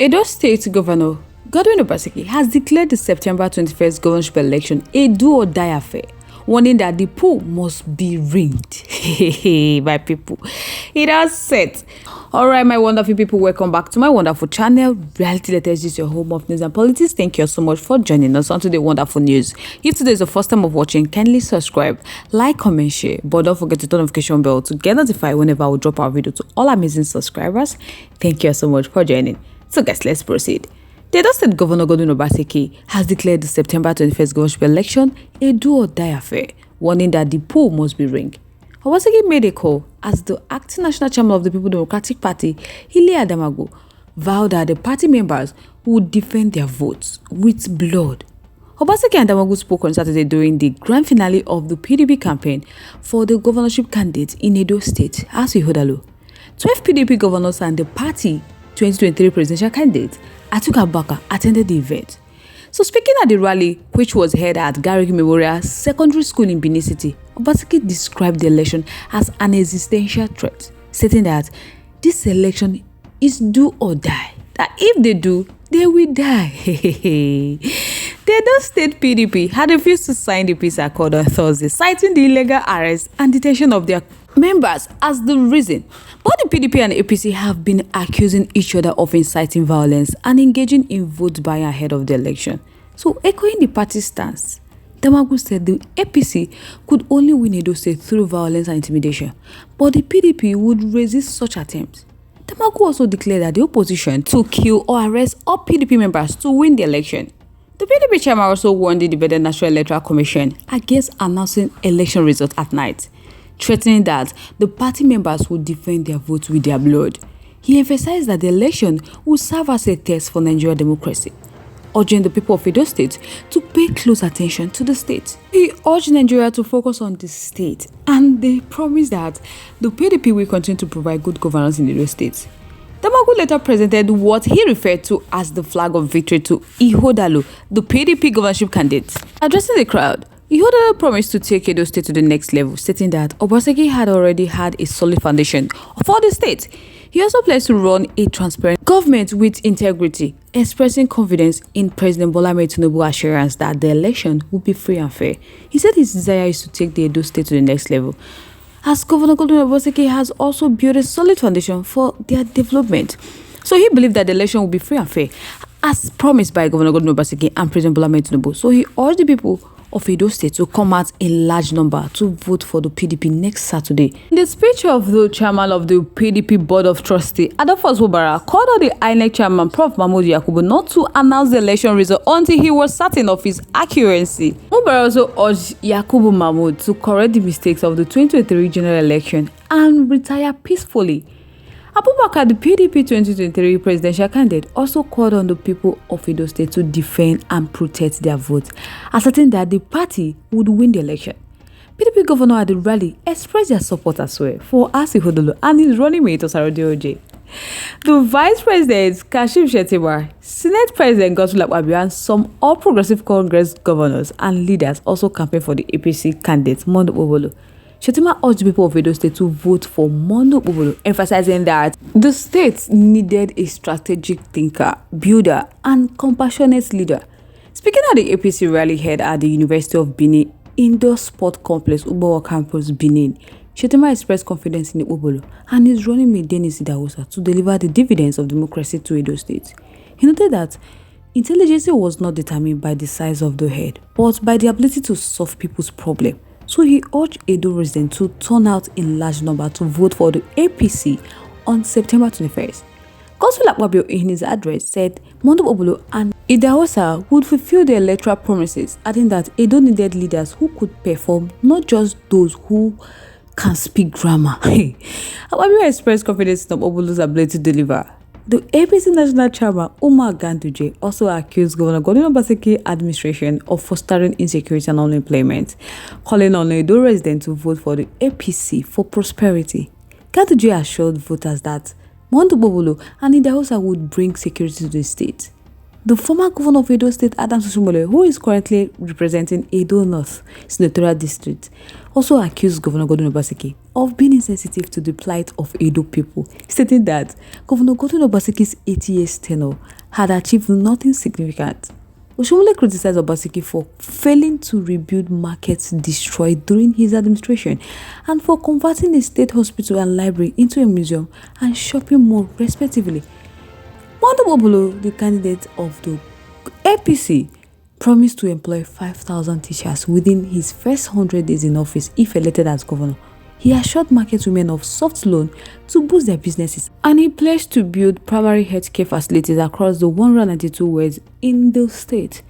Edo State Governor Godwin Obaseki has declared the September 21st governorship election a do-or-die affair, warning that the poll must be ringed. By people, it has set. Alright, my wonderful people, welcome back to my wonderful channel. Reality Latest is your home of news and politics. Thank you so much for joining us on today's wonderful news. If today is the first time of watching, kindly subscribe, like, comment, share, but don't forget to turn the notification bell to get notified whenever we drop our video to all amazing subscribers. Thank you so much for joining. So guys, let's proceed. The Edo State Governor Godwin Obaseki has declared the September 21st governorship election a do-or-die affair, warning that the poll must be ringed. Obaseki made a call as the acting national chairman of the People Democratic Party, Ile Adamago, vowed that the party members would defend their votes with blood. Obaseki and Adamago spoke on Saturday during the grand finale of the PDP campaign for the governorship candidate in Edo State, Aswi 12 PDP governors and the party 2023 presidential candidate Atiku Abubakar attended the event. So speaking at the rally, which was held at Gariki Memorial Secondary School in Benin City, Obaseki described the election as an existential threat, stating that this election is do or die, that if they do, they will die. The Edo State PDP had refused to sign the peace accord on Thursday, citing the illegal arrest and detention of their members as the reason. Both the PDP and APC have been accusing each other of inciting violence and engaging in vote buying ahead of the election. So, echoing the party's stance, Damagu said the APC could only win Edo State through violence and intimidation, but the PDP would resist such attempts. Damagu also declared that the opposition to kill or arrest all PDP members to win the election. The PDP chairman also warned the Independent National Electoral Commission against announcing election results at night, threatening that the party members would defend their votes with their blood. He emphasized that the election would serve as a test for Nigerian democracy, urging the people of Edo State to pay close attention to the state. He urged Nigeria to focus on the state, and they promised that the PDP will continue to provide good governance in Edo State. Damagu later presented what he referred to as the flag of victory to Ihodalo, the PDP governorship candidate. Addressing the crowd, Ihodalo promised to take Edo State to the next level, stating that Obaseki had already had a solid foundation for the state. He also pledged to run a transparent government with integrity, expressing confidence in President Bola Ahmed Tinubu's assurance that the election would be free and fair. He said his desire is to take the Edo State to the next level, as Governor Godwin Obaseki has also built a solid foundation for their development. So he believed that the election would be free and fair, as promised by Governor Godwin Obaseki and President Bola Ahmed Tinubu. So he urged the people of Edo State to come out in large number to vote for the PDP next Saturday. In the speech of the chairman of the PDP Board of Trustees, Adolphus Wubara, called on the INEC chairman Prof. Mahmoud Yakubu not to announce the election result until he was certain of his accuracy. Wubara also urged Yakubu Mahmoud to correct the mistakes of the 2023 general election and retire peacefully. Abubakar, the PDP 2023 presidential candidate, also called on the people of Edo State to defend and protect their votes, asserting that the party would win the election. PDP governor at the rally expressed their support as well for Aswi and his running mate Osarode Oje. The Vice President, Kashim Shettima, Senate President Godswill Akpabio, and some All Progressive Congress governors and leaders also campaigned for the APC candidate Mondo Obolo. Shettima urged people of Edo State to vote for Mondo Obolo, emphasizing that the state needed a strategic thinker, builder, and compassionate leader. Speaking at the APC rally held at the University of Benin Indoor Sport Complex, Ubawa Campus, Benin, Shettima expressed confidence in Obolo and his running mate Dennis Idahosa to deliver the dividends of democracy to Edo State. He noted that intelligence was not determined by the size of the head, but by the ability to solve people's problems. So he urged Edo residents to turn out in large number to vote for the APC on September 21st. Godswill Akpabio in his address said Mondo Obolo and Idahosa would fulfill their electoral promises, adding that Edo needed leaders who could perform, not just those who can speak grammar. Akpabio expressed confidence in Obolo's ability to deliver. The APC National Chairman Umar Ganduje also accused Governor Godwin Obaseki administration of fostering insecurity and unemployment, calling on Edo residents to vote for the APC for prosperity. Ganduje assured voters that Mondo Obolo and Idahosa would bring security to the state. The former governor of Edo State, Adams Oshomole, who is currently representing Edo North Senatorial District, also accused Governor Godwin Obaseki of being insensitive to the plight of Edo people, stating that Governor Godwin Obaseki's 8 years tenure had achieved nothing significant. Oshomole criticized Obaseki for failing to rebuild markets destroyed during his administration and for converting a state hospital and library into a museum and shopping mall, respectively. Mondo Bobolo, the candidate of the APC, promised to employ 5,000 teachers within his first 100 days in office if elected as governor. He assured market women of soft loan to boost their businesses, and he pledged to build primary healthcare facilities across the 192 wards in the state.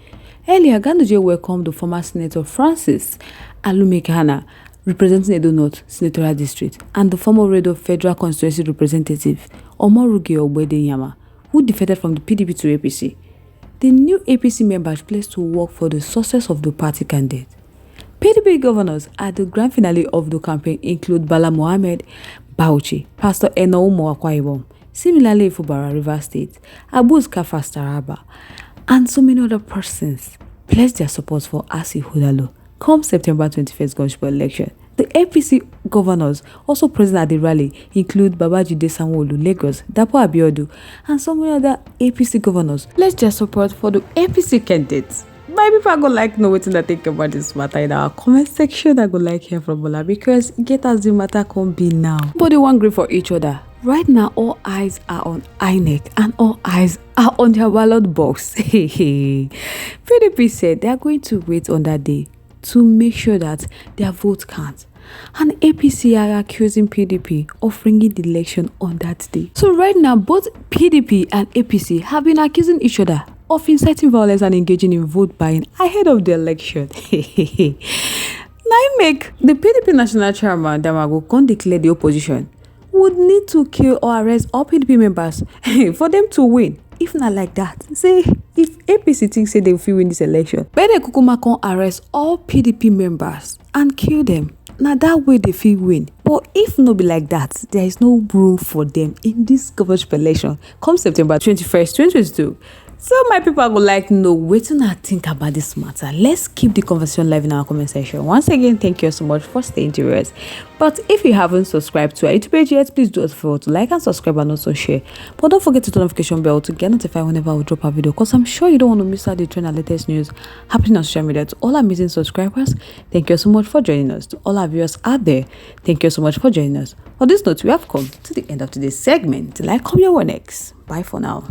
Earlier, Ganduje welcomed the former Senator Francis Alumekana, representing Edo North Senatorial District, and the former Edo Federal Constituency representative Omoruge Ogbedenyama, who defected from the PDP to APC. The new APC members pledged to work for the success of the party candidate. PDP governors at the grand finale of the campaign include Bala Mohammed Bauchi, Pastor Enoumo Akwa Ibom, similarly Fubara River State, Abuz Kafas Taraba, and so many other persons pledged their support for Asi Hudalo come September 21st governorship election. The APC governors also present at the rally include Babajide Sanwo-Olu, Lagos, Dapo Abiodun, and some other APC governors pledged their support for the APC candidates. My people are going to like know what I think about this matter in our comment section. I go like hear from Bola because get as the matter can be now. But they want great for each other. Right now, all eyes are on INEC and all eyes are on their ballot box. PDP said they are going to wait on that day to make sure that their vote counts. And APC are accusing PDP of ringing the election on that day. So right now, both PDP and APC have been accusing each other of inciting violence and engaging in vote buying ahead of the election. Now make the PDP national chairman Damago can declare the opposition would need to kill or arrest all PDP members for them to win. If not like that, say if APC thinks say they will win this election, better Kukuma can arrest all PDP members and kill them. Now that way they feel win. But if no be like that, there is no room for them in this governorship election come September 21st, 2022. So my people are going to like know what do I think about this matter. Let's keep the conversation live in our comment section. Once again, thank you so much for staying to us. But if you haven't subscribed to our YouTube page yet, please do not forget to like and subscribe and also share. But don't forget to turn the notification bell to get notified whenever we drop a video, because I'm sure you don't want to miss out the trend and latest news happening on social media. To all our amazing subscribers, thank you so much for joining us. To all our viewers out there, thank you so much for joining us. On this note, we have come to the end of today's segment. Like, come your next. Bye for now.